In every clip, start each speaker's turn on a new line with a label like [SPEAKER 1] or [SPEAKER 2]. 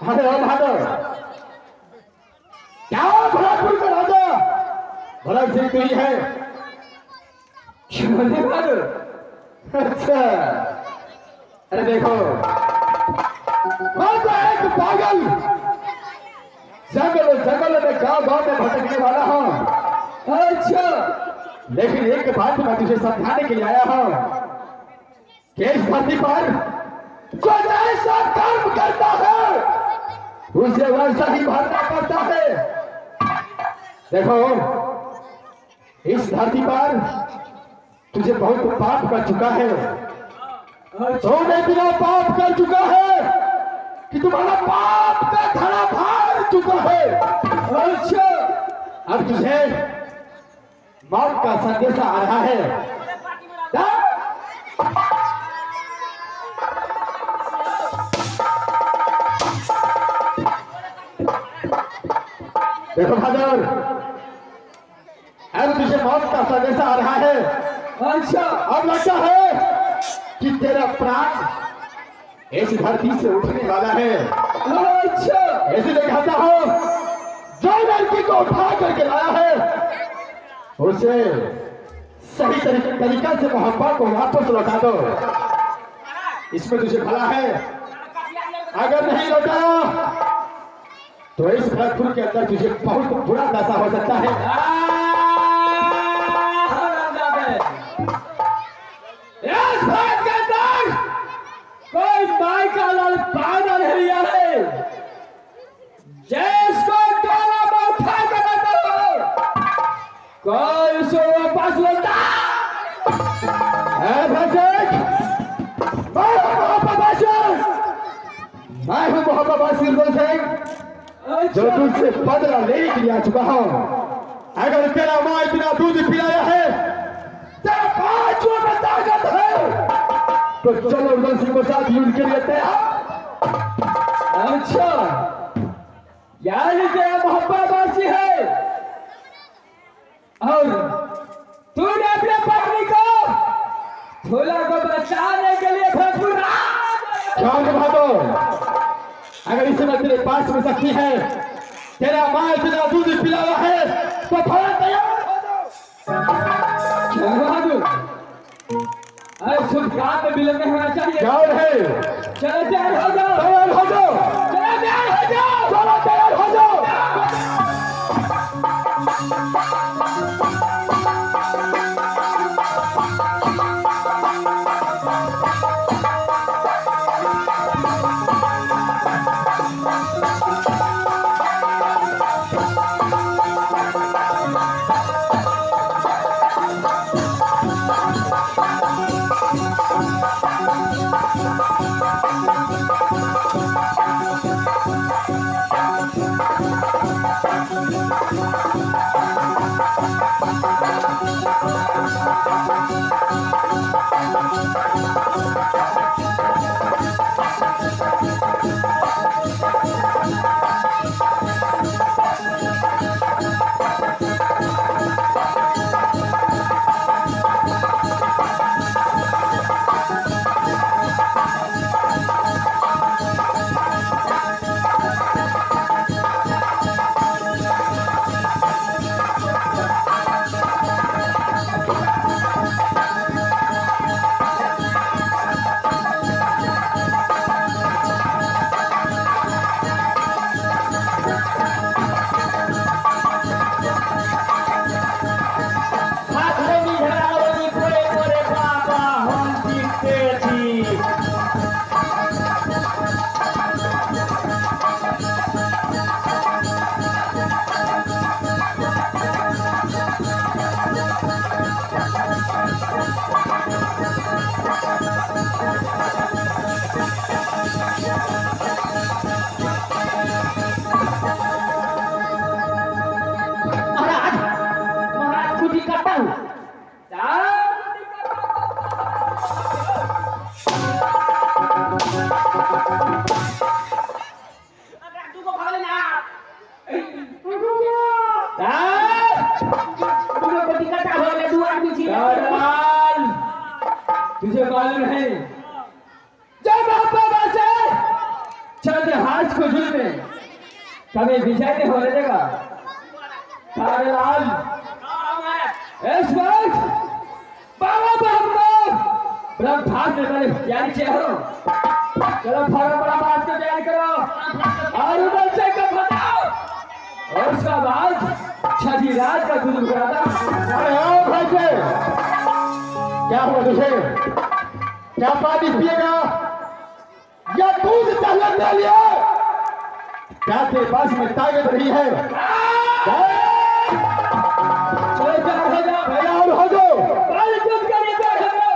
[SPEAKER 1] अरे ओ बहादुर, क्या भरतपुर का राजा भरत सिंह तू ही है?
[SPEAKER 2] शिवाजी बहादुर।
[SPEAKER 1] अच्छा, अरे देखो, मैं तो एक पागल जंगल जंगल में गांव गांव में भटकने वाला हूँ।
[SPEAKER 2] अच्छा,
[SPEAKER 1] लेकिन एक बात मैं तुझे समझाने के लिए आया हूँ कि इस धरती पर जो जैसा कर्म करता है उसे वैसा ही भरना पड़ता है। देखो, इस धरती पर तुझे बहुत पाप कर चुका है, तूने इतना पाप कर चुका है कि तुम्हारा पाप का धड़ा भार चुका है। अच्छा, अब तुझे मौत का संदेशा आ रहा है। देखो बहादुर, अब तुझे मौत का संदेशा आ रहा है। अच्छा, अब लगता है कि तेरा प्राण इस धरती से उठने वाला है। अच्छा, ऐसे दिखाता हूं, जो लड़की को उठा करके लाया है उसे सही तरीका से मोहब्बत को वापस लौटा दो। इसमें तुझे भला है। अगर नहीं लौटाया तो इस भरतपुर के अंदर तुझे बहुत बुरा दशा हो सकता है।
[SPEAKER 2] इस बात के अंदर कोई माई का लाल पागल है, जिसको टोला में उठा कर लाता हो, कोई उसे वापस लौटा।
[SPEAKER 1] मैं हूँ मोहब्बत सिंह, जो तुझसे बदला लेने के लिए आ चुका हूँ। अगर तेरा माँ इतना दूध पिलाया है, तेरा पांचों में ताकत है, तो चलो उधर सिंह को साथ युद्ध के लिए तैयार।
[SPEAKER 2] अच्छा, यानी तेरा मोहब्बत वासी है और तूने अपने पत्नी को भोला को बचाने के लिए भरपूर
[SPEAKER 1] बहादुर, अगर इस समय तेरे पास में शक्ति है, तेरा माँ इतना दूध पिलाया है, तो थोड़ा तैयार हो जाओ।
[SPEAKER 2] बहादुर, अरे शुभ काम में विलंब नहीं होना चाहिए।
[SPEAKER 1] तैयार है?
[SPEAKER 2] चलो तैयार हो जाओ।
[SPEAKER 1] तैयार हो जाओ।
[SPEAKER 2] चलो तैयार हो जाओ।
[SPEAKER 1] चलो तैयार हो जाओ।
[SPEAKER 2] चंद्रहास को जुल्म कभी विजय नहीं होने देगा। कारेलाल इस वक्त बाबा ब्रह्मास्त्र ने मैंने बयान किया हो। चलो फौरन ब्रह्मास्त्र को बयान करो और उधर से कब बताओ और उसका बाद छठी रात का जुल्म करा था।
[SPEAKER 1] अरे ओ भाई से क्या हुआ तुझे? क्या पानी पिएगा या दूध चाहिए ले लिया? क्या तेरे पास में ताकत रही है?
[SPEAKER 2] चलो तैयार हो जाओ,
[SPEAKER 1] तैयार हो जाओ।
[SPEAKER 2] पहले युद्ध के लिए तैयार हो जाओ।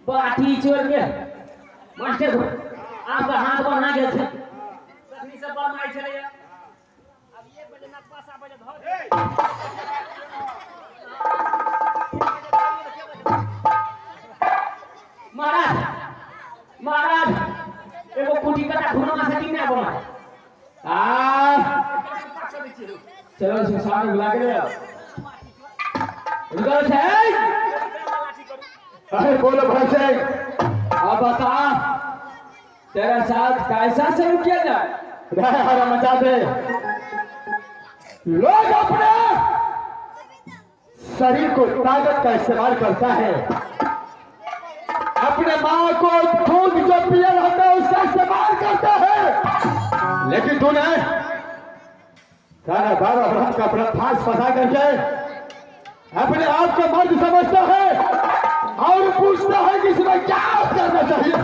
[SPEAKER 2] बाटी चोर के मास्टर को आपका हाथ बना गया था सभी सब बात नहीं चले अब ये बजे ना पास आ बजे धर महाराज महाराज एगो कुटी कटा घुमा सकी ना बना चलो से सामने बुला के ले उधर से
[SPEAKER 1] अरे बोलो भाई से
[SPEAKER 2] अब बता तेरा साथ कैसा शुरू किया जाए?
[SPEAKER 1] हरा मचा दे। लोग अपने शरीर को ताकत का इस्तेमाल करता है, अपने माँ को दूध जो पिया रहता है उसका इस्तेमाल करता है, लेकिन तूने सारा बाबा ब्रह्म का प्रभास फंसा करके अपने आप को मर्द समझता है और पूछता है कि इसमें क्या करना चाहिए।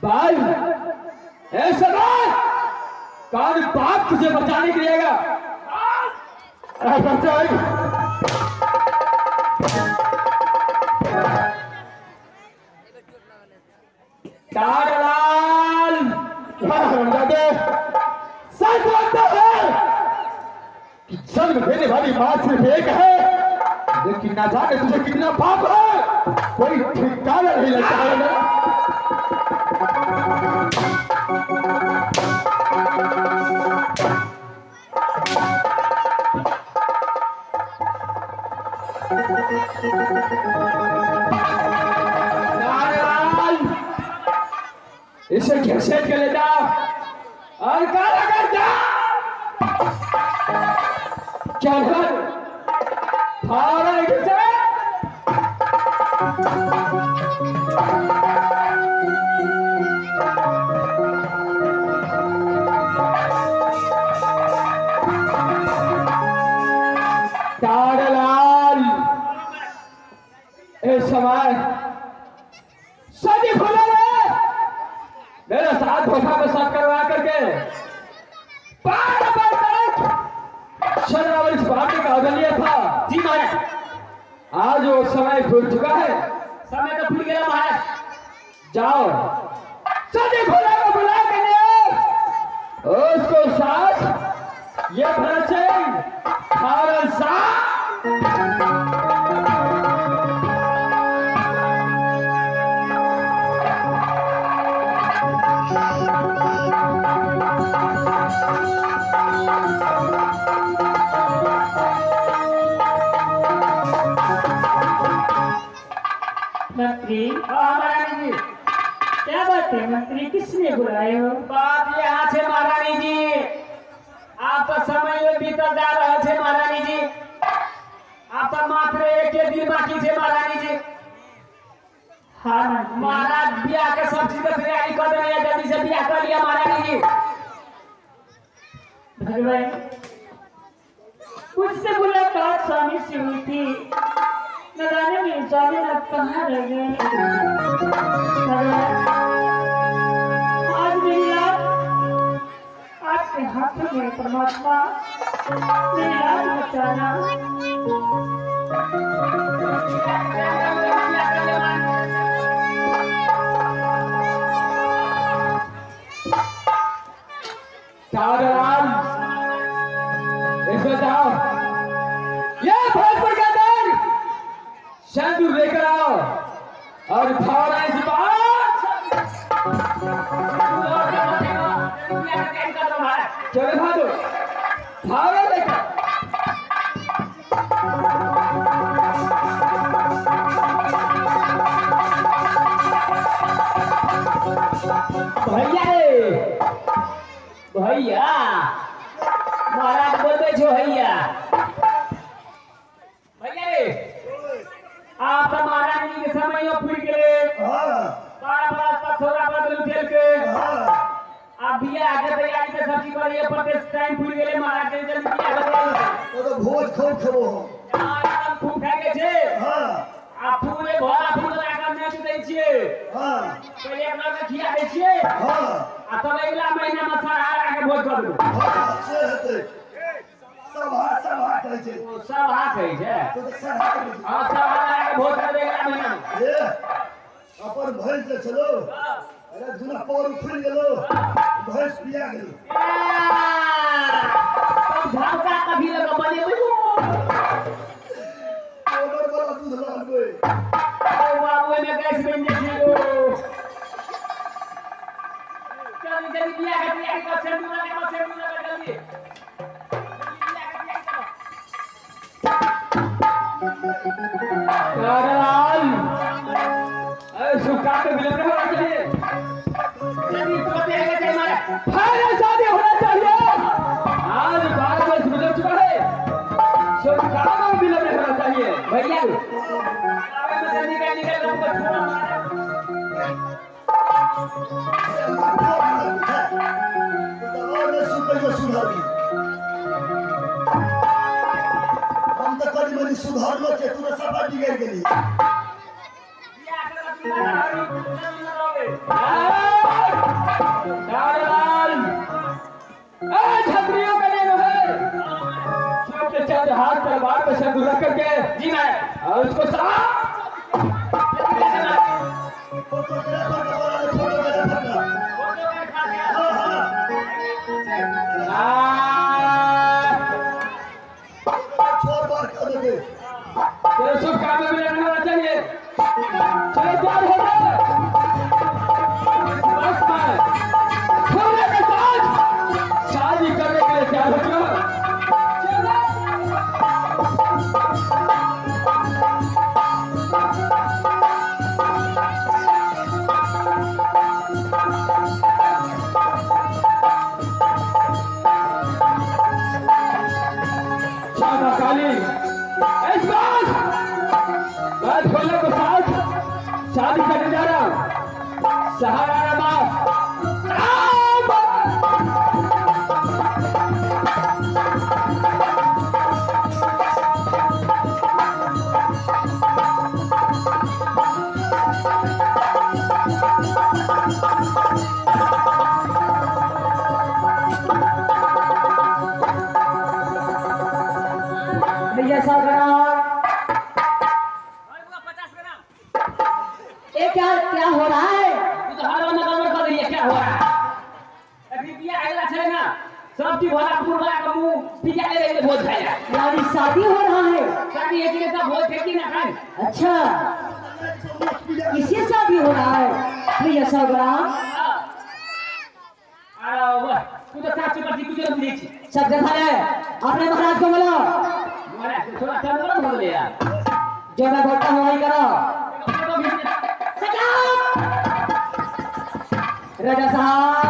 [SPEAKER 2] भाई ऐसा कौन बाप तुझे बचाने के लिए आएगा? कागलाल
[SPEAKER 1] सच बोलता है कि जन्म देने वाली मां सिर्फ एक है, लेकिन ना जाने तुझे कितना पाप है कोई ठिकाना नहीं लगता है।
[SPEAKER 2] इसे घसीट के ले जाओ और काला कर जाओ। चल फाड़ा घिसे। कागलाल इस समय सभी खुला मेरे साथ धोखा में साथ करवा करके शर्मावली पार्टी का अदलिया था जी महाराज। आज वो समय भूल चुका है, समय तो भूल गया महाराज। जाओ सभी खुला को बुला के लिए उसको साथ ये भरत सिंह खान साहब
[SPEAKER 3] क्या बात है मंत्री, किसने बुलाए हो?
[SPEAKER 2] बात यहाँ छे महारानी जी, आप तो समय में बीतल जा रहे छे महारानी जी, आप तो मात्र एक दिन बाकी छे महारानी जी।
[SPEAKER 3] हाँ मंत्री।
[SPEAKER 2] महाराज ब्याह के सब चीज की तैयारी कर रहे हैं, जल्दी से ब्याह कर लिया महारानी जी।
[SPEAKER 3] भगवान, मुझसे मुलाकात स्वामी से हुई थी, न जाने में स्वामी अब कहाँ रह गए। भगवान, आज मेरी लाज आपके हाथों में परमात्मा, मेरी लाज बचाना।
[SPEAKER 2] राम इसमें जाओ, ये भोजपुर के अंदर सिंदूर लेकर आओ और थोड़ा इस बात चले भागो, थोड़ा लेकर भैया रे भैया, महाराज बोलते छो भैया। भैया रे, आप तो महाराज जी के समय में फूल गए, बड़ा बड़ा पथोरा बदल खेल के आप बिया आगे तैयारी के सब्जी करिए, पर टाइम फूल गए महाराज जी जल्दी बिया कर
[SPEAKER 1] तो भोज खूब खबो
[SPEAKER 2] एकदम खूब खाके छे। आप फूले भरा फूल लगा के दे छिए, पहले अपना के खिया दे छिए, आ तब अगला महीना में सारा के भोज कर दो।
[SPEAKER 1] सब हाथ है जे
[SPEAKER 2] वो सब हाथ है जे,
[SPEAKER 1] तो सब हाथ है
[SPEAKER 2] हां सब हाथ के भोज कर दे अगला महीना में।
[SPEAKER 1] ये अपन भैंस ले चलो, अरे दुना पौर खुल गेलो, भैंस पिया गेलो,
[SPEAKER 2] तब झाका कभी लगा बने बुझो
[SPEAKER 1] ओवर वाला दूध लाल गए।
[SPEAKER 2] ओ बाबू ने गैस बन जेलो, चल जल्दी बिया कर सेंडू लगा जल्दी लाल ऐसे काम में विलंब होना चाहिए, जल्दी तुरंत आगे चाहिए हमारा फाइनल शादी होना चाहिए। आज 12 वर्ष गुजर चुका है, सब काम में विलंब होना चाहिए भैया। आगे में से निकल हमको छोड़ना
[SPEAKER 1] हम तो कभी मनी सुधार लो के तूने सब बिगड़ गेली।
[SPEAKER 2] छतरियों का नियम है, छोटे चंद हाथ तलवार पे सिंदूर रख करके जी मैं और उसको तेरे शुभ काम में विलंब होना चाहिए। चलो तैयार हो जाओ, वक्त में खोलने के साथ शादी करने के लिए तैयार हो जाओ। शादा काली इस बार मैं खोलने के साथ शादी करने जा रहा हूँ। सहारा
[SPEAKER 3] भैया साहब, ये क्या क्या हो रहा है?
[SPEAKER 2] तू तो हर वाला काम कर रही है, क्या हो रहा है? अभी बिया आएगा छे ना, सब की भोला पूरा का मुंह पिया ले रही है भोज खाएगा।
[SPEAKER 3] यानी शादी हो रहा है?
[SPEAKER 2] शादी है कि सब भोज फेंकी ना खाए।
[SPEAKER 3] अच्छा, किससे शादी हो रहा है भैया साहब?
[SPEAKER 2] अरे तू तो साथ चुका कुछ नहीं देखी।
[SPEAKER 3] सब देखा है, अपने महाराज को बोलो।
[SPEAKER 2] महाराज थोड़ा संतुलन बोल दे यार,
[SPEAKER 3] जो मैं बोलता हूँ वही करो।
[SPEAKER 2] राजा साहब